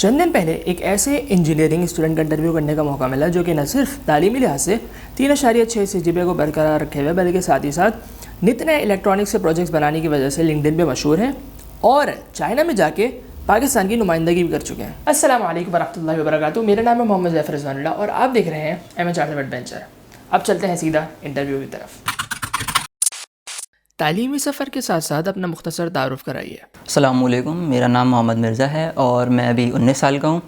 चंद दिन पहले एक ऐसे इंजीनियरिंग स्टूडेंट का इंटरव्यू करने का मौका मिला जो कि न सिर्फ तालीमी लिहाज से 3.6 CGPA को बरकरार रखे हुए बल्कि साथ ही साथ नित नए इलेक्ट्रॉनिक्स के प्रोजेक्ट्स बनाने की वजह से लिंक्डइन पे मशहूर है और चाइना में जाके पाकिस्तान की नुमाइंदगी भी कर चुके हैं। अस्सलाम वालेकुम वरहमतुल्लाहि वबरकातुहू। मेरा नाम है मोहम्मद ज़ैफ़र रिज़वानुल्लाह और आप देख रहे हैं MH एडवेंचर। अब चलते हैं सीधा इंटरव्यू की तरफ। तालीमी सफ़र के साथ साथ अपना मुख्तसर तारुफ़ कराइए। अस्सलामुअलैकुम, मेरा नाम मोहम्मद मिर्ज़ा है और मैं अभी 19 साल का हूँ।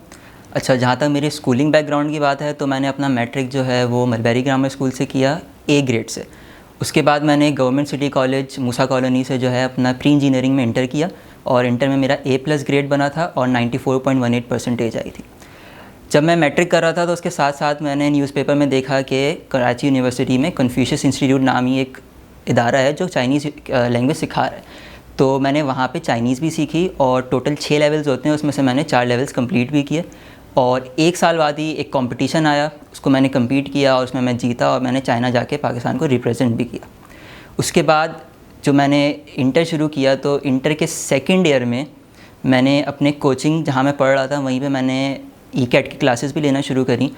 अच्छा, जहाँ तक मेरी स्कूलिंग बैकग्राउंड की बात है तो मैंने अपना मैट्रिक जो है वो मलबेरी ग्रामर स्कूल से किया A ग्रेड से। उसके बाद मैंने गवर्नमेंट सिटी कॉलेज मूसा कॉलोनी से जो है अपना प्री इंजीनियरिंग में इंटर किया और इंटर में मेरा A+ ग्रेड बना था और 94.18% आई थी। जब मैं मैट्रिक कर रहा था तो उसके साथ साथ मैंने न्यूज़पेपर में देखा कि कराची यूनिवर्सिटी में कन्फ्यूशियस इंस्टीट्यूट नामी एक इदारा है जो चाइनीज़ लैंग्वेज सिखा रहा है। तो मैंने वहाँ पे चाइनीज़ भी सीखी और टोटल 6 लेवल्स होते हैं, उसमें से मैंने 4 लेवल्स कंप्लीट भी किए। और 1 साल बाद ही एक कंपटीशन आया, उसको मैंने कम्पीट किया और उसमें मैं जीता और मैंने चाइना जाके पाकिस्तान को रिप्रेजेंट भी किया। उसके बाद जो मैंने इंटर शुरू किया तो इंटर के सेकेंड ईयर में मैंने अपने कोचिंग जहाँ मैं पढ़ रहा था वहीं पर मैंने ECAT की क्लासेस भी लेना शुरू करी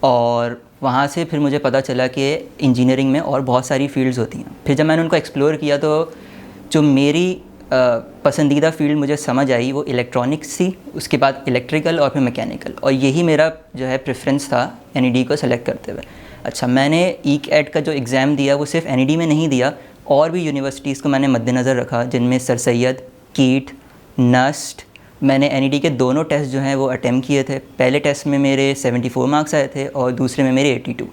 और वहाँ से फिर मुझे पता चला कि इंजीनियरिंग में और बहुत सारी फ़ील्ड्स होती हैं। फिर जब मैंने उनको एक्सप्लोर किया तो जो मेरी पसंदीदा फ़ील्ड मुझे समझ आई वो इलेक्ट्रॉनिक्स थी, उसके बाद इलेक्ट्रिकल और फिर मैकेनिकल, और यही मेरा जो है प्रेफरेंस था NED को सेलेक्ट करते हुए। अच्छा, मैंने ECAT का जो एग्ज़ाम दिया वो सिर्फ NED में नहीं दिया, और भी यूनिवर्सिटीज़ को मैंने मद्देनज़र रखा जिनमें सर सैयद, कीट, नस्ट। मैंने NED के दोनों टेस्ट जो हैं वो अटैम्प्ट किए थे। पहले टेस्ट में मेरे 74 मार्क्स आए थे और दूसरे में मेरे 82।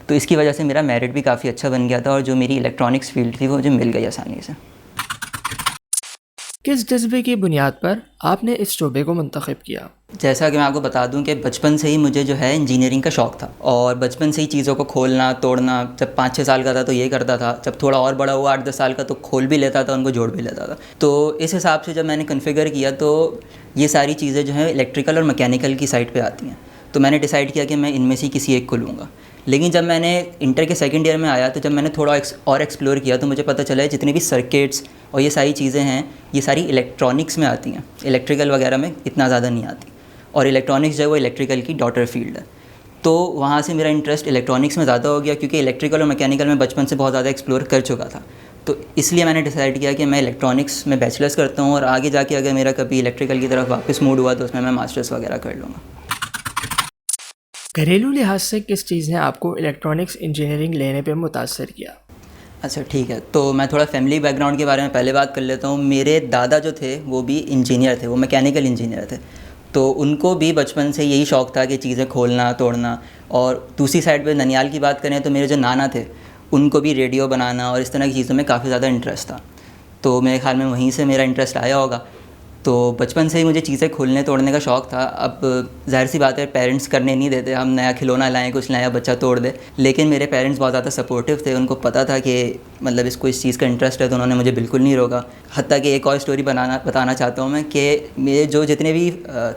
तो इसकी वजह से मेरा मेरिट भी काफ़ी अच्छा बन गया था और जो मेरी इलेक्ट्रॉनिक्स फील्ड थी वो मुझे मिल गई आसानी से। किस जज्बे की बुनियाद पर आपने इस शोबे को मुंतखब किया? जैसा कि मैं आपको बता दूं कि बचपन से ही मुझे जो है इंजीनियरिंग का शौक़ था और बचपन से ही चीज़ों को खोलना तोड़ना। जब 5-6 साल का था तो ये करता था, जब थोड़ा और बड़ा हुआ 8-10 साल का तो खोल भी लेता था, उनको जोड़ भी लेता था। तो इस हिसाब से जब मैंने कन्फिगर किया तो ये सारी चीज़ें जो हैं इलेक्ट्रिकल और मैकेनिकल की साइड पर आती हैं। तो मैंने डिसाइड किया कि मैं इनमें से किसी एक को लूँगा। लेकिन जब मैंने इंटर के सेकंड ईयर में आया तो जब मैंने थोड़ा और एक्सप्लोर किया तो मुझे पता चला है जितनी भी सर्किट्स और ये सारी चीज़ें हैं ये सारी इलेक्ट्रॉनिक्स में आती हैं, इलेक्ट्रिकल वगैरह में इतना ज़्यादा नहीं आती। और इलेक्ट्रॉनिक्स जो है वो इलेक्ट्रिकल की डॉटर फील्ड है। तो वहाँ से मेरा इंटरेस्ट इलेक्ट्रॉनिक्स में ज़्यादा हो गया क्योंकि इलेक्ट्रिकल और मैकेनिकल में बचपन से बहुत ज़्यादा एक्सप्लोर कर चुका था। तो इसलिए मैंने डिसाइड किया कि मैं इलेक्ट्रॉनिक्स में बैचलर्स करता हूँ और आगे जाके अगर मेरा कभी इलेक्ट्रिकल की तरफ वापस मूड हुआ तो उसमें मैं मास्टर्स वगैरह कर लूँगा। घरेलू लिहाज से किस चीज़ ने आपको इलेक्ट्रॉनिक्स इंजीनियरिंग लेने पे मुतासर किया? अच्छा, ठीक है, तो मैं थोड़ा फैमिली बैकग्राउंड के बारे में पहले बात कर लेता हूँ। मेरे दादा जो थे वो भी इंजीनियर थे, वो मैकेनिकल इंजीनियर थे। तो उनको भी बचपन से यही शौक़ था कि चीज़ें खोलना तोड़ना। और दूसरी साइड पे ननियाल की बात करें तो मेरे जो नाना थे उनको भी रेडियो बनाना और इस तरह की चीज़ों में काफ़ी ज़्यादा इंटरेस्ट था। तो मेरे ख्याल में वहीं से मेरा इंटरेस्ट आया होगा। तो बचपन से ही मुझे चीज़ें खोलने तोड़ने का शौक़ था। अब ज़ाहिर सी बात है पेरेंट्स करने नहीं देते, हम नया खिलौना लाएँ कुछ नया बच्चा तोड़ दे। लेकिन मेरे पेरेंट्स बहुत ज़्यादा सपोर्टिव थे, उनको पता था कि मतलब इसको इस चीज़ का इंटरेस्ट है, तो उन्होंने मुझे बिल्कुल नहीं रोका। हत्ता कि एक और स्टोरी बताना चाहता हूँ मैं कि मेरे जो जितने भी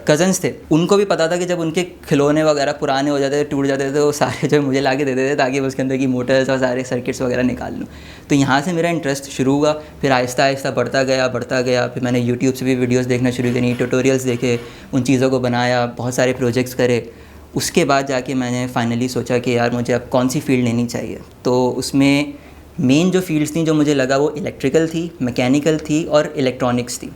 कज़न्स थे उनको भी पता था कि जब उनके खिलौने वगैरह पुराने हो जाते थे, टूट जाते थे, तो सारे जो मुझे ला के देते थे ताकि मैं उसके अंदर की मोटर्स और सारे सर्किट्स वगैरह निकाल लूँ। तो यहाँ से मेरा इंटरेस्ट शुरू हुआ, फिर आहिस्ता आहिस्ता बढ़ता गया। फिर मैंने यूट्यूब से भी वीडियोज़ देखना शुरू करी, ट्यूटोरियल्स देखे, उन चीज़ों को बनाया, बहुत सारे प्रोजेक्ट्स करे। उसके बाद जाके मैंने फाइनली सोचा कि यार मुझे अब कौन सी फ़ील्ड लेनी चाहिए। तो उसमें मेन जो फील्ड्स थी जो मुझे लगा वो इलेक्ट्रिकल थी, मैकेनिकल थी और इलेक्ट्रॉनिक्स थी।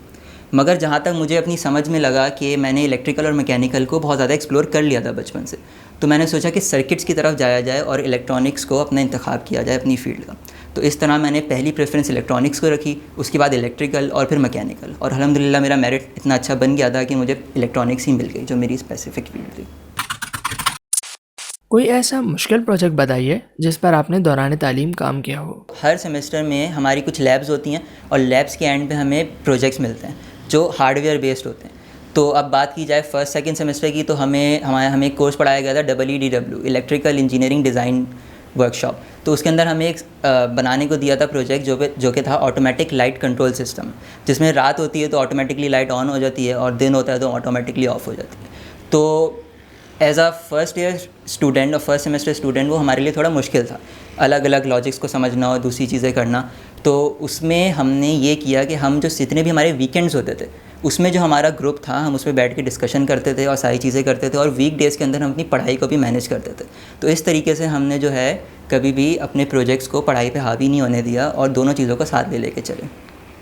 मगर जहाँ तक मुझे अपनी समझ में लगा कि मैंने इलेक्ट्रिकल और मैकेनिकल को बहुत ज़्यादा एक्सप्लोर कर लिया था बचपन से, तो मैंने सोचा कि सर्किट्स की तरफ जाया जाए और इलेक्ट्रॉनिक्स को अपना इंतखाब किया जाए अपनी फ़ील्ड का। तो इस तरह मैंने पहली प्रेफरेंस इलेक्ट्रॉनिक्स को रखी, उसके बाद इलेक्ट्रिकल और फिर मैकेनिकल, और अल्हम्दुलिल्लाह मेरा मेरिट इतना अच्छा बन गया था कि मुझे इलेक्ट्रॉनिक्स ही मिल गई जो मेरी स्पेसिफिक फील्ड थी। कोई ऐसा मुश्किल प्रोजेक्ट बताइए जिस पर आपने दौरान तालीम काम किया हो। हर सेमेस्टर में हमारी कुछ लैब्स होती हैं और लैब्स के एंड पे हमें प्रोजेक्ट्स मिलते हैं जो हार्डवेयर बेस्ड होते हैं। तो अब बात की जाए फर्स्ट सेकंड सेमेस्टर की तो हमें एक कोर्स पढ़ाया गया था EEDW, electrical engineering design workshop. तो उसके अंदर हमें एक बनाने को दिया था प्रोजेक्ट जो कि था ऑटोमेटिक लाइट कंट्रोल सिस्टम, जिसमें रात होती है तो ऑटोमेटिकली लाइट ऑन हो जाती है और दिन होता है तो ऑटोमेटिकली ऑफ हो जाती है। तो as a first year student और फर्स्ट सेमेस्टर स्टूडेंट वो हमारे लिए थोड़ा मुश्किल था, अलग अलग लॉजिक्स को समझना और दूसरी चीज़ें करना। तो उसमें हमने ये किया कि हम जो जितने भी हमारे वीकेंड्स होते थे उसमें जो हमारा ग्रुप था हम उसमें बैठ के डिस्कशन करते थे और सारी चीज़ें करते थे, और वीक डेज़ के अंदर हम अपनी पढ़ाई को भी मैनेज करते थे। तो इस तरीके से हमने जो है कभी भी अपने प्रोजेक्ट्स को पढ़ाई पे हावी नहीं होने दिया और दोनों चीज़ों को साथ ले लेके चले।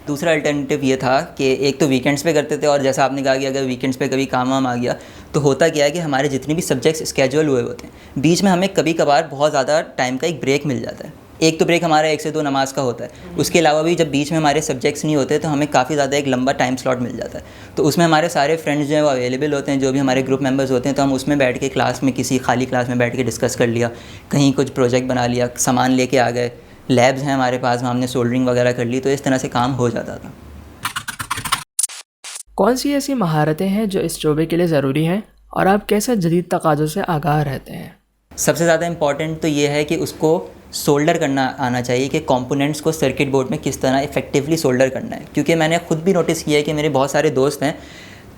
दूसरा अल्टरनेटिव ये था कि एक तो वीकेंड्स पे करते थे, और जैसा आपने कहा कि अगर वीकेंड्स पे कभी काम वाम आ गया तो होता क्या है कि हमारे जितने भी सब्जेक्ट्स स्केड्यूल हुए होते हैं बीच में हमें कभी कभार बहुत ज़्यादा टाइम का एक ब्रेक मिल जाता है। एक तो ब्रेक हमारा 1 से 2 नमाज का होता है, उसके अलावा भी जब बीच में हमारे सब्जेक्ट्स नहीं होते तो हमें काफ़ी ज़्यादा एक लंबा टाइम स्लॉट मिल जाता है। तो उसमें हमारे सारे फ्रेंड्स जो हैं वो अवेलेबल होते हैं, जो भी हमारे ग्रुप मेंबर्स होते हैं, तो हम उसमें बैठ के क्लास में किसी खाली क्लास में बैठ के डिस्कस कर लिया, कहीं कुछ प्रोजेक्ट बना लिया, सामान लेके आ गए, लैब्स हैं हमारे पास में हमने सोल्डरिंग वगैरह कर ली, तो इस तरह से काम हो जाता था। कौन सी ऐसी महारतें हैं जो इस शोबे के लिए ज़रूरी हैं और आप कैसे जदीद तकाज़ों से आगाह रहते हैं? सबसे ज़्यादा इम्पॉर्टेंट तो ये है कि उसको सोल्डर करना आना चाहिए, कि कंपोनेंट्स को सर्किट बोर्ड में किस तरह इफेक्टिवली सोल्डर करना है। क्योंकि मैंने खुद भी नोटिस किया है कि मेरे बहुत सारे दोस्त हैं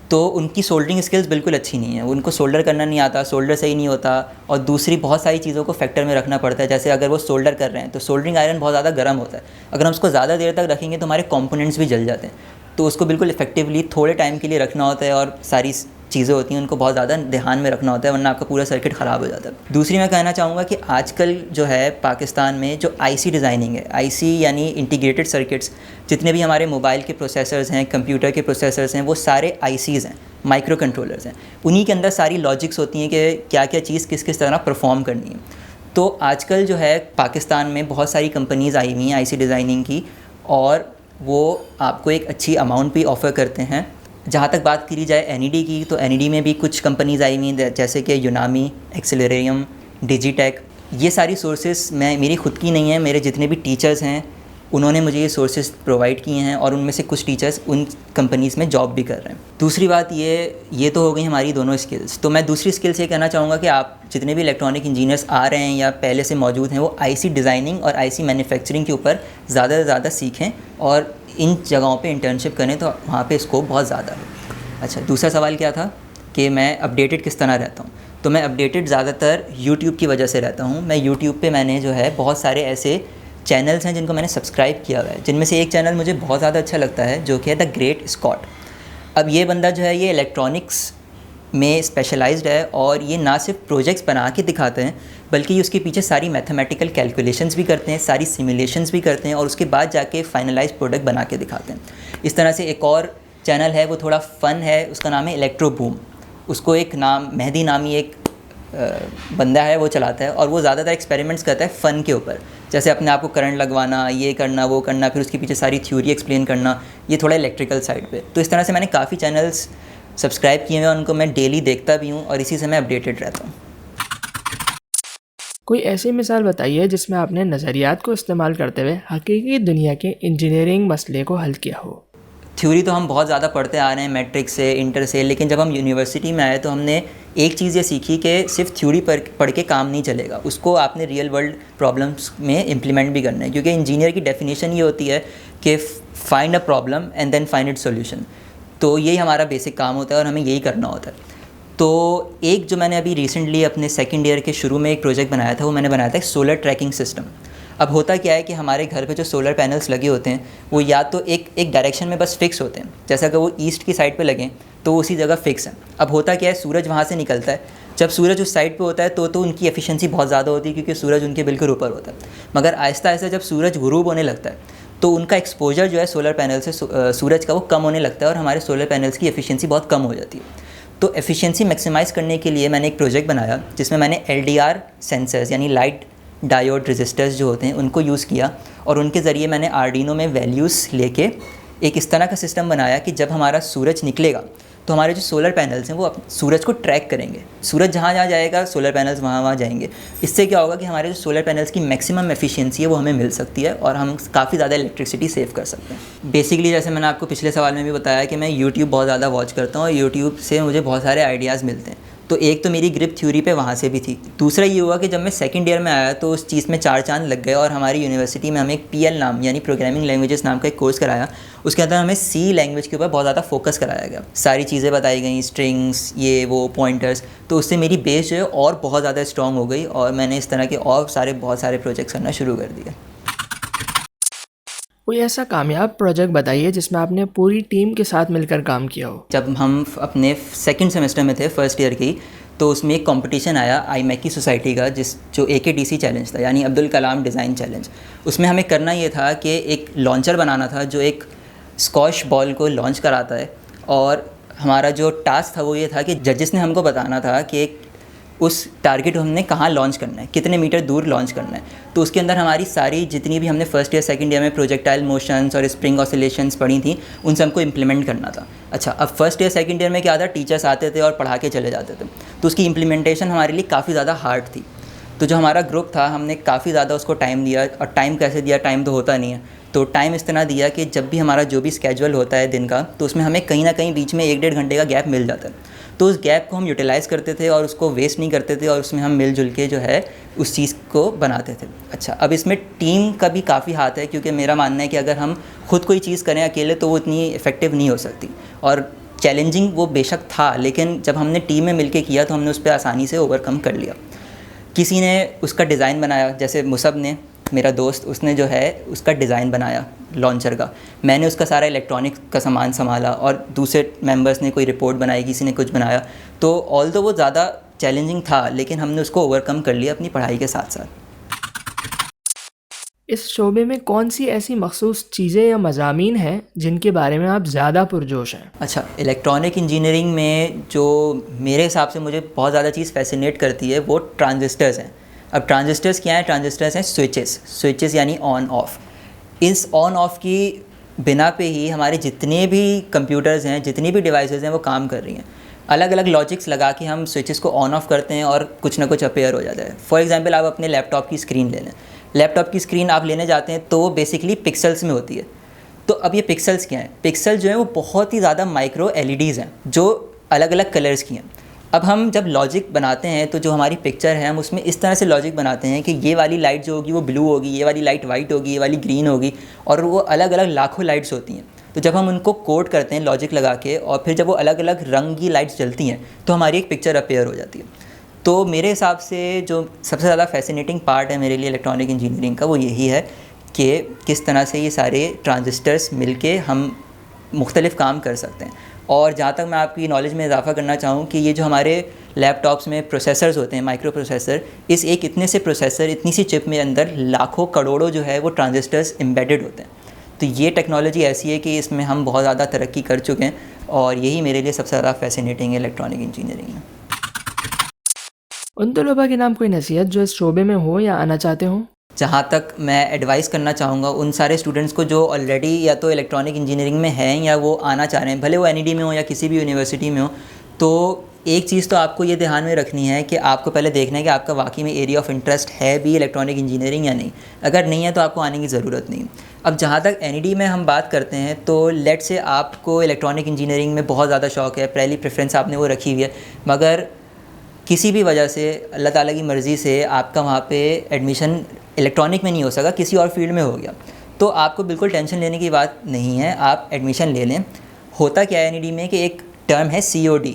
तो उनकी सोल्डरिंग स्किल्स बिल्कुल अच्छी नहीं है, उनको सोल्डर करना नहीं आता, सोल्डर सही नहीं होता, और दूसरी बहुत सारी चीज़ों को फैक्टर में रखना पड़ता है। जैसे अगर वो सोल्डर कर रहे हैं तो सोल्डरिंग आयरन बहुत ज़्यादा गर्म होता है, अगर हम उसको ज़्यादा देर तक रखेंगे तो हमारे कंपोनेंट्स भी जल जाते हैं। तो उसको बिल्कुल इफेक्टिवली थोड़े टाइम के लिए रखना होता है, और सारी चीज़ें होती हैं उनको बहुत ज़्यादा ध्यान में रखना होता है, वरना आपका पूरा सर्किट ख़राब हो जाता है। दूसरी मैं कहना चाहूँगा कि आजकल जो है पाकिस्तान में जो आईसी डिज़ाइनिंग है, आईसी यानी इंटीग्रेटेड सर्किट्स, जितने भी हमारे मोबाइल के प्रोसेसर्स हैं, कंप्यूटर के प्रोसेसर्स हैं, वो सारे आईसीज़ हैं, माइक्रो कंट्रोलर्स हैं। उन्हीं के अंदर सारी लॉजिक्स होती हैं कि क्या क्या चीज़ किस किस तरह परफॉर्म करनी है। तो आजकल जो है पाकिस्तान में बहुत सारी कंपनीज़ आई हुई हैं आईसी डिज़ाइनिंग की, और वो आपको एक अच्छी अमाउंट भी ऑफ़र करते हैं। जहाँ तक बात करी जाए एनईडी की, तो एनईडी में भी कुछ कंपनीज़ आई हुई हैं, जैसे कि यूनामी, एक्सेलरेरियम, डिजिटेक। ये सारी सोर्सेस मेरी खुद की नहीं है, मेरे जितने भी टीचर्स हैं उन्होंने मुझे ये सोर्सेज प्रोवाइड किए हैं, और उनमें से कुछ टीचर्स उन कंपनीज़ में जॉब भी कर रहे हैं। दूसरी बात ये तो हो गई हमारी दोनों स्किल्स। तो मैं दूसरी स्किल्स ये कहना चाहूँगा कि आप जितने भी इलेक्ट्रॉनिक इंजीनियर्स आ रहे हैं या पहले से मौजूद हैं, वो आईसी डिज़ाइनिंग और आईसी मैन्युफैक्चरिंग के ऊपर ज़्यादा से ज़्यादा सीखें, और इन जगहों पे इंटर्नशिप करें तो वहाँ पे स्कोप बहुत ज़्यादा है। अच्छा, दूसरा सवाल क्या था कि मैं अपडेटेड किस तरह रहता हूँ? तो मैं अपडेटेड ज़्यादातर यूट्यूब की वजह से रहता हूँ। मैं यूट्यूब पे मैंने जो है बहुत सारे ऐसे चैनल्स हैं जिनको मैंने सब्सक्राइब किया हुआ है, जिनमें से एक चैनल मुझे बहुत ज़्यादा अच्छा लगता है जो कि है द ग्रेट स्कॉट। अब ये बंदा जो है ये इलेक्ट्रॉनिक्स में स्पेशलाइज्ड है, और ये ना सिर्फ प्रोजेक्ट्स बना के दिखाते हैं बल्कि उसके पीछे सारी मैथमेटिकल कैलकुलेशंस भी करते हैं, सारी सिमुलेशंस भी करते हैं, और उसके बाद जाके फाइनलाइज प्रोडक्ट बना के दिखाते हैं। इस तरह से एक और चैनल है, वो थोड़ा फ़न है, उसका नाम है इलेक्ट्रो बूम। उसको एक नाम मेहदी नामी एक बंदा है वो चलाता है, और वो ज़्यादातर एक्सपेरिमेंट्स करता है फ़न के ऊपर, जैसे अपने आप को करंट लगवाना, ये करना वो करना, फिर उसके पीछे सारी थ्योरी एक्सप्लेन करना, ये थोड़ा इलेक्ट्रिकल साइड पे। तो इस तरह से मैंने काफ़ी चैनल्स सब्सक्राइब किए हुए हैं, उनको मैं डेली देखता भी हूँ और इसी से मैं अपडेटेड रहता हूँ। कोई ऐसी मिसाल बताइए जिसमें आपने नज़रियात को इस्तेमाल करते हुए हकीकी दुनिया के इंजीनियरिंग मसले को हल किया हो। थ्योरी तो हम बहुत ज़्यादा पढ़ते आ रहे हैं, मैट्रिक्स से, इंटर से, लेकिन जब हम यूनिवर्सिटी में आए तो हमने एक चीज़ ये सीखी कि सिर्फ थ्योरी पढ़ के काम नहीं चलेगा, उसको आपने रियल वर्ल्ड प्रॉब्लम्स में इम्प्लीमेंट भी करना है। क्योंकि इंजीनियर की डेफिनेशन ये होती है कि find a problem and then find it solution. तो यही हमारा बेसिक काम होता है और हमें यही करना होता है। तो एक जो मैंने अभी रिसेंटली अपने सेकेंड ईयर के शुरू में एक प्रोजेक्ट बनाया था, वो मैंने बनाया था एक सोलर ट्रैकिंग सिस्टम। अब होता क्या है कि हमारे घर पे जो सोलर पैनल्स लगे होते हैं वो या तो एक डायरेक्शन में बस फिक्स होते हैं, जैसे अगर वो ईस्ट की साइड पे लगें तो उसी जगह फिक्स है। अब होता क्या है, सूरज वहाँ से निकलता है, जब सूरज उस साइड पे होता है तो उनकी एफिशिएंसी बहुत ज़्यादा होती है क्योंकि सूरज उनके बिल्कुल ऊपर होता है। मगर आहिस्ता आहिस्ता जब सूरज गुरूब होने लगता है तो उनका एक्सपोजर जो है सोलर पैनल से सूरज का वो कम होने लगता है और हमारे सोलर पैनल्स की एफिशिएंसी बहुत कम हो जाती है। तो एफिशिएंसी मैक्सिमाइज़ करने के लिए मैंने एक प्रोजेक्ट बनाया जिसमें मैंने LDR सेंसर्स यानी लाइट डायोड रेजिस्टर्स जो होते हैं उनको यूज़ किया, और उनके ज़रिए मैंने आर्डिनो में वैल्यूज़ लेके एक इस तरह का सिस्टम बनाया कि जब हमारा सूरज निकलेगा तो हमारे जो सोलर पैनल्स हैं वो सूरज को ट्रैक करेंगे। सूरज जहाँ जहाँ जाएगा सोलर पैनल्स वहाँ जाएंगे। इससे क्या होगा कि हमारे जो सोलर पैनल्स की मैक्सिमम एफिशिएंसी है वो हमें मिल सकती है और हम काफ़ी ज़्यादा इलेक्ट्रिसिटी सेव कर सकते हैं। बेसिकली जैसे मैंने आपको पिछले सवाल में भी बताया कि मैं यूट्यूब बहुत ज़्यादा वॉच करता हूँ और यूट्यूब से मुझे बहुत सारे आइडियाज़ मिलते हैं। तो एक तो मेरी ग्रिप थ्योरी पे वहाँ से भी थी। दूसरा ये हुआ कि जब मैं सेकंड ईयर में आया तो उस चीज़ में 4 चांद लग गए और हमारी यूनिवर्सिटी में हमें एक PL नाम यानी प्रोग्रामिंग लैंग्वेजेस नाम का एक कोर्स कराया। उसके अंदर हमें C लैंग्वेज के ऊपर बहुत ज़्यादा फोकस कराया गया, सारी चीज़ें बताई गई, स्ट्रिंग्स, ये वो पॉइंटर्स। तो उससे मेरी बेस जो है और बहुत ज़्यादा स्ट्रॉन्ग हो गई और मैंने इस तरह के और बहुत सारे प्रोजेक्ट्स करना शुरू कर दिए। कोई ऐसा कामयाब प्रोजेक्ट बताइए जिसमें आपने पूरी टीम के साथ मिलकर काम किया हो। जब हम अपने सेकंड सेमेस्टर में थे फर्स्ट ईयर की, तो उसमें एक कंपटीशन आया आईमैक की सोसाइटी का, जो AKDC चैलेंज था, यानी अब्दुल कलाम डिज़ाइन चैलेंज। उसमें हमें करना ये था कि एक लॉन्चर बनाना था जो एक स्क्वॉश बॉल को लॉन्च कराता है, और हमारा जो टास्क था वो ये था कि जजेस ने हमको बताना था कि उस टारगेट को हमने कहाँ लॉन्च करना है, कितने मीटर दूर लॉन्च करना है। तो उसके अंदर हमारी सारी जितनी भी हमने फर्स्ट ईयर सेकंड ईयर में प्रोजेक्टाइल मोशंस और स्प्रिंग ऑसिलेशंस पढ़ी थी, उन सबको इम्प्लीमेंट करना था। अच्छा, अब फर्स्ट ईयर सेकंड ईयर में क्या था, टीचर्स आते थे और पढ़ा के चले जाते थे, तो उसकी इम्प्लीमेंटेशन हमारे लिए काफ़ी ज़्यादा हार्ड थी। तो जो हमारा ग्रुप था, हमने काफ़ी ज़्यादा उसको टाइम दिया। और टाइम कैसे दिया, टाइम तो होता नहीं है, तो टाइम इस तरह दिया कि जब भी हमारा जो भी स्केड्यूल होता है दिन का, तो उसमें हमें कहीं ना कहीं बीच में 1-1.5 घंटे का गैप मिल जाता है। तो उस गैप को हम यूटिलाइज़ करते थे और उसको वेस्ट नहीं करते थे, और उसमें हम मिलजुल के जो है उस चीज़ को बनाते थे। अच्छा, अब इसमें टीम का भी काफ़ी हाथ है, क्योंकि मेरा मानना है कि अगर हम खुद कोई चीज़ करें अकेले तो वो इतनी इफ़ेक्टिव नहीं हो सकती। और चैलेंजिंग वो बेशक था, लेकिन जब हमने टीम में मिलके किया तो हमने उस पर आसानी से ओवरकम कर लिया। किसी ने उसका डिज़ाइन बनाया, जैसे मुसब ने, मेरा दोस्त, उसने जो है उसका डिज़ाइन बनाया लॉन्चर का। मैंने उसका सारा इलेक्ट्रॉनिक का सामान संभाला, और दूसरे मेंबर्स ने कोई रिपोर्ट बनाई, किसी ने कुछ बनाया। तो ऑल्दो वो ज़्यादा चैलेंजिंग था, लेकिन हमने उसको ओवरकम कर लिया अपनी पढ़ाई के साथ साथ। इस शोबे में कौन सी ऐसी मखसूस चीज़ें या मज़ामीन हैं जिनके बारे में आप ज़्यादा पुरजोश हैं? अच्छा, इलेक्ट्रॉनिक इंजीनियरिंग में जो मेरे हिसाब से मुझे बहुत ज़्यादा चीज़ फैसिनेट करती है वो ट्रांजिस्टर्स हैं। अब ट्रांजिस्टर्स क्या हैं? ट्रांजिस्टर्स हैं स्विचेस यानी ऑन ऑफ। इस ऑन ऑफ की बिना पे ही हमारे जितने भी कंप्यूटर्स हैं, जितनी भी डिवाइसेस हैं, वो काम कर रही हैं। अलग अलग लॉजिक्स लगा के हम स्विचेस को ऑन ऑफ करते हैं और कुछ ना कुछ अपेयर हो जाता है। फॉर एग्जांपल, आप अपने लैपटॉप की स्क्रीन ले लें। लैपटॉप की स्क्रीन आप लेने जाते हैं तो वो बेसिकली पिक्सल्स में होती है। तो अब ये पिक्सल्स क्या हैं? पिक्सल जो है वो बहुत ही ज़्यादा माइक्रो LEDs हैं जो अलग अलग कलर्स की हैं। अब हम जब लॉजिक बनाते हैं तो जो हमारी पिक्चर है, हम उसमें इस तरह से लॉजिक बनाते हैं कि ये वाली लाइट जो होगी वो ब्लू होगी, ये वाली लाइट वाइट होगी, ये वाली ग्रीन होगी, और वो अलग अलग लाखों लाइट्स होती हैं। तो जब हम उनको कोड करते हैं लॉजिक लगा के, और फिर जब वो अलग अलग रंग की लाइट्स जलती हैं तो हमारी एक पिक्चर अपेयर हो जाती है। तो मेरे हिसाब से जो सबसे ज़्यादा फैसिनेटिंग पार्ट है मेरे लिए इलेक्ट्रॉनिक इंजीनियरिंग का, वो यही है कि किस तरह से ये सारे ट्रांजिस्टर्स मिलके हम मुख्तलिफ़ काम कर सकते हैं। और जहाँ तक मैं आपकी नॉलेज में इजाफा करना चाहूँ कि ये जो हमारे लैपटॉप्स में प्रोसेसर्स होते हैं, माइक्रो प्रोसेसर, इस एक इतने से प्रोसेसर, इतनी सी चिप में अंदर लाखों करोड़ों जो है वो ट्रांजिस्टर्स एम्बेडेड होते हैं। तो ये टेक्नोलॉजी ऐसी है कि इसमें हम बहुत ज़्यादा तरक्की कर चुके हैं, और यही मेरे लिए सबसे ज़्यादा फैसिनेटिंग है इलेक्ट्रॉनिक इंजीनियरिंग में। उन तलबा के नाम कोई नसीहत जो इस शोबे में हो या आना चाहते हों? जहाँ तक मैं एडवाइस करना चाहूँगा उन सारे स्टूडेंट्स को जो ऑलरेडी या तो इलेक्ट्रॉनिक इंजीनियरिंग में हैं या वो आना चाह रहे हैं, भले वो NED में हो या किसी भी यूनिवर्सिटी में हो, तो एक चीज़ तो आपको ये ध्यान में रखनी है कि आपको पहले देखना है कि आपका वाकई में एरिया ऑफ इंटरेस्ट है भी इलेक्ट्रॉनिक इंजीनियरिंग या नहीं। अगर नहीं है तो आपको आने की ज़रूरत नहीं। अब जहाँ तक NED में हम बात करते हैं, तो लेट से आपको इलेक्ट्रॉनिक इंजीनियरिंग में बहुत ज़्यादा शौक़ है, पहली प्रेफरेंस आपने वो रखी हुई है, मगर किसी भी वजह से, अल्लाह ताला की मर्ज़ी से, आपका वहाँ पे एडमिशन इलेक्ट्रॉनिक में नहीं हो सका, किसी और फील्ड में हो गया, तो आपको बिल्कुल टेंशन लेने की बात नहीं है, आप एडमिशन ले लें। होता क्या है NED में कि एक टर्म है COD।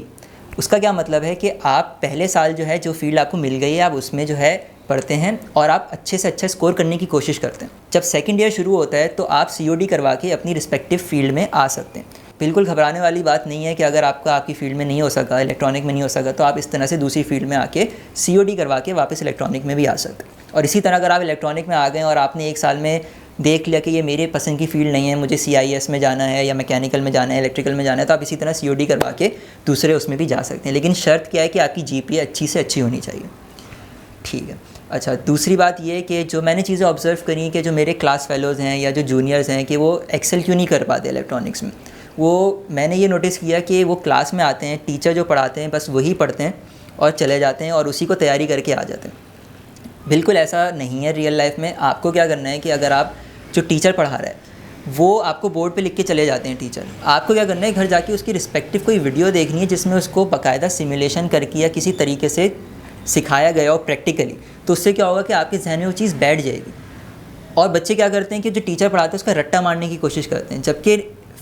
उसका क्या मतलब है कि आप पहले साल जो है, जो फील्ड आपको मिल गई है, आप उसमें जो है पढ़ते हैं और आप अच्छे से अच्छा स्कोर करने की कोशिश करते हैं। जब सेकंड ईयर शुरू होता है तो आप COD करवा के अपनी रिस्पेक्टिव फील्ड में आ सकते हैं। बिल्कुल घबराने वाली बात नहीं है कि अगर आपकी फ़ील्ड में नहीं हो सका, इलेक्ट्रॉनिक में नहीं हो सका, तो आप इस तरह से दूसरी फील्ड में आके COD करवा के वापस इलेक्ट्रॉनिक में भी आ सकते हैं। और इसी तरह अगर आप इलेक्ट्रॉनिक में आ गए और आपने एक साल में देख लिया कि ये मेरे पसंद की फ़ील्ड नहीं है, मुझे CIS में जाना है या मैकेनिकल में जाना है, इलेक्ट्रिकल में जाना है, तो आप इसी तरह COD करवा के दूसरे उसमें भी जा सकते हैं। लेकिन शर्त क्या है कि आपकी GPA अच्छी से अच्छी होनी चाहिए। ठीक है। अच्छा, दूसरी बात ये है कि जो मैंने चीज़ें ऑब्ज़र्व करी कि जो मेरे क्लास फेलोज़ हैं या जो जूनियर्स हैं कि वो एक्सेल क्यों नहीं कर पाते इलेक्ट्रॉनिक्स में, वो मैंने ये नोटिस किया कि वो क्लास में आते हैं, टीचर जो पढ़ाते हैं बस वही पढ़ते हैं और चले जाते हैं और उसी को तैयारी करके आ जाते हैं। बिल्कुल ऐसा नहीं है रियल लाइफ में। आपको क्या करना है कि अगर आप जो टीचर पढ़ा रहा है वो आपको बोर्ड पे लिख के चले जाते हैं टीचर, आपको क्या करना है, घर जाके उसकी रिस्पेक्टिव कोई वीडियो देखनी है जिसमें उसको बाकायदा सिमुलेशन करके या किसी तरीके से सिखाया गया हो प्रैक्टिकली। तो उससे क्या होगा कि आपके जहन में वो चीज़ बैठ जाएगी। और बच्चे क्या करते हैं कि जो टीचर पढ़ाते हैं उसका रट्टा मारने की कोशिश करते हैं, जबकि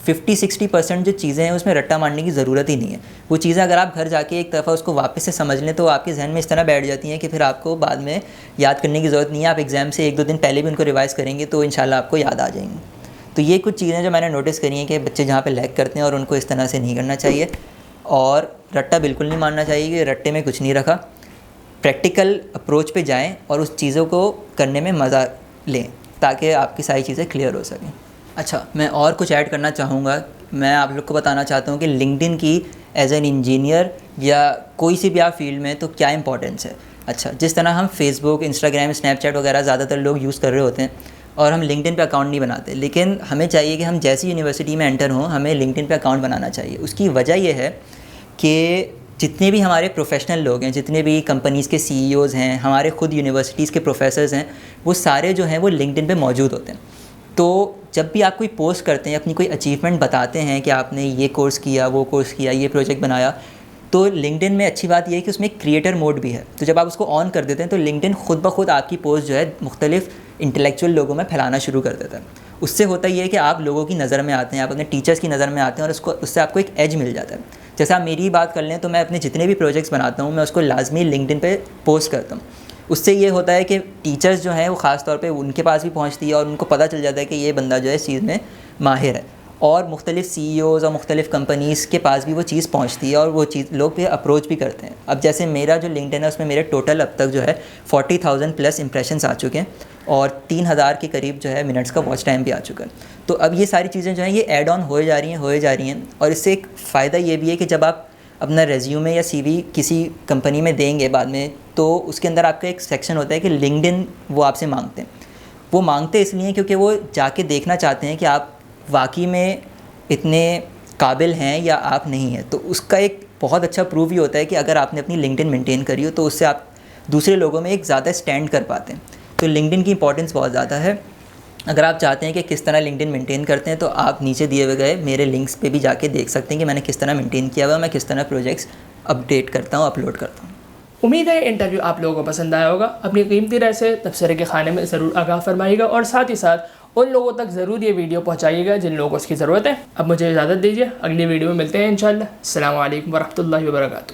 50-60% जो चीज़ें हैं उसमें रट्टा मारने की ज़रूरत ही नहीं है। वो चीज़ें अगर आप घर जाके एक दफ़ा उसको वापस से समझ लें तो आपके जहन में इस तरह बैठ जाती हैं कि फिर आपको बाद में याद करने की ज़रूरत नहीं है। आप एग्ज़ाम से 1-2 दिन पहले भी उनको रिवाइज़ करेंगे तो इंशाल्लाह आपको याद आ जाएंगे। तो ये कुछ चीज़ें जो मैंने नोटिस करी हैं कि बच्चे जहाँ पे लैग करते हैं और उनको इस तरह से नहीं करना चाहिए, और रट्टा बिल्कुल नहीं मानना चाहिए कि रट्टे में कुछ नहीं रखा। प्रैक्टिकल अप्रोच पे जाएं और उस चीज़ों को करने में मज़ा लें ताकि आपकी सारी चीज़ें क्लियर हो सकें। अच्छा, मैं और कुछ ऐड करना चाहूँगा। मैं आप लोग को बताना चाहता हूँ कि लिंक्डइन की एज एन इंजीनियर या कोई सी भी आप फील्ड में तो क्या इंपॉर्टेंस है। अच्छा, जिस तरह हम फेसबुक, इंस्टाग्राम, स्नैपचैट वगैरह ज़्यादातर लोग यूज़ कर रहे होते हैं और हम लिंक्डइन पे अकाउंट नहीं बनाते, लेकिन हमें चाहिए कि हम जैसी यूनिवर्सिटी में एंटर हों हमें लिंक्डइन पे अकाउंट बनाना चाहिए। उसकी वजह यह है कि जितने भी हमारे प्रोफेशनल लोग हैं, जितने भी कंपनीज़ के CEOs हैं, हमारे खुद यूनिवर्सिटीज़ के प्रोफेसर्स हैं, वो सारे जो हैं वो लिंक्डइन पे मौजूद होते हैं। तो जब भी आप कोई पोस्ट करते हैं, अपनी कोई अचीवमेंट बताते हैं कि आपने ये कोर्स किया, वो कोर्स किया, ये प्रोजेक्ट बनाया, तो लिंक्डइन में अच्छी बात यह है कि उसमें एक क्रिएटर मोड भी है। तो जब आप उसको ऑन कर देते हैं तो लिंक्डइन खुद ब खुद आपकी पोस्ट जो है मुख्तलिफ इंटेलेक्चुअल लोगों में फैलाना शुरू कर देता है। उससे होता ये है कि आप लोगों की नज़र में आते हैं, आप अपने टीचर्स की नज़र में आते हैं और उससे आपको एक एज मिल जाता है। जैसे आप मेरी ही बात कर लें तो मैं अपने जितने भी प्रोजेक्ट्स बनाता हूँ मैं उसको लाजमी लिंक्डइन पे पोस्ट करता हूँ। उससे ये होता है कि टीचर्स जो हैं वो ख़ास तौर पे उनके पास भी पहुँचती है और उनको पता चल जाता है कि ये बंदा जो है इस चीज़ में माहिर है, और मुख्तलिफ CEOs और मुख्तलिफ कंपनीज़ के पास भी वो चीज़ पहुँचती है और वो चीज़ लोग फिर अप्रोच भी करते हैं। अब जैसे मेरा जो लिंक्डइन है उसमें मेरे टोटल अब तक जो है 40,000 प्लस इंप्रेशंस आ चुके हैं और 3,000 के करीब जो है मिनट्स का वॉच टाइम भी आ चुका है। तो अब ये सारी चीज़ें जो हैं ये ऐड ऑन होए जा रही हैं और इससे एक फ़ायदा ये भी है कि जब आप अपना रेज्यूमे या CV किसी कंपनी में देंगे बाद में, तो उसके अंदर आपका एक सेक्शन होता है कि लिंक्डइन वो आपसे मांगते हैं। वो मांगते इसलिए क्योंकि वो जाके देखना चाहते हैं कि आप वाकई में इतने काबिल हैं या आप नहीं हैं। तो उसका एक बहुत अच्छा प्रूफ ही होता है कि अगर आपने अपनी लिंक्डइन मेंटेन करी हो तो उससे आप दूसरे लोगों में एक ज़्यादा स्टैंड कर पाते हैं। तो लिंक्डइन की इंपॉर्टेंस बहुत ज़्यादा है। अगर आप चाहते हैं कि किस तरह लिंक्डइन मेंटेन करते हैं तो आप नीचे दिए हुए गए मेरे लिंक्स पे भी जाके देख सकते हैं कि मैंने किस तरह मेंटेन किया हुआ, मैं किस तरह प्रोजेक्ट्स अपडेट करता हूँ, अपलोड करता हूँ। उम्मीद है इंटरव्यू आप लोगों को पसंद आया होगा। अपनी कीमती राय से तबसरे के खाने में ज़रूर आगाह फरमाइएगा और साथ ही साथ उन लोगों तक ज़रूर ये वीडियो पहुंचाइएगा जिन लोगों को इसकी ज़रूरत है। अब मुझे इजाज़त दीजिए, अगली वीडियो में मिलते हैं इंशाअल्लाह। अस्सलामु अलैकुम वरहमतुल्लाहि वबरकातुहू।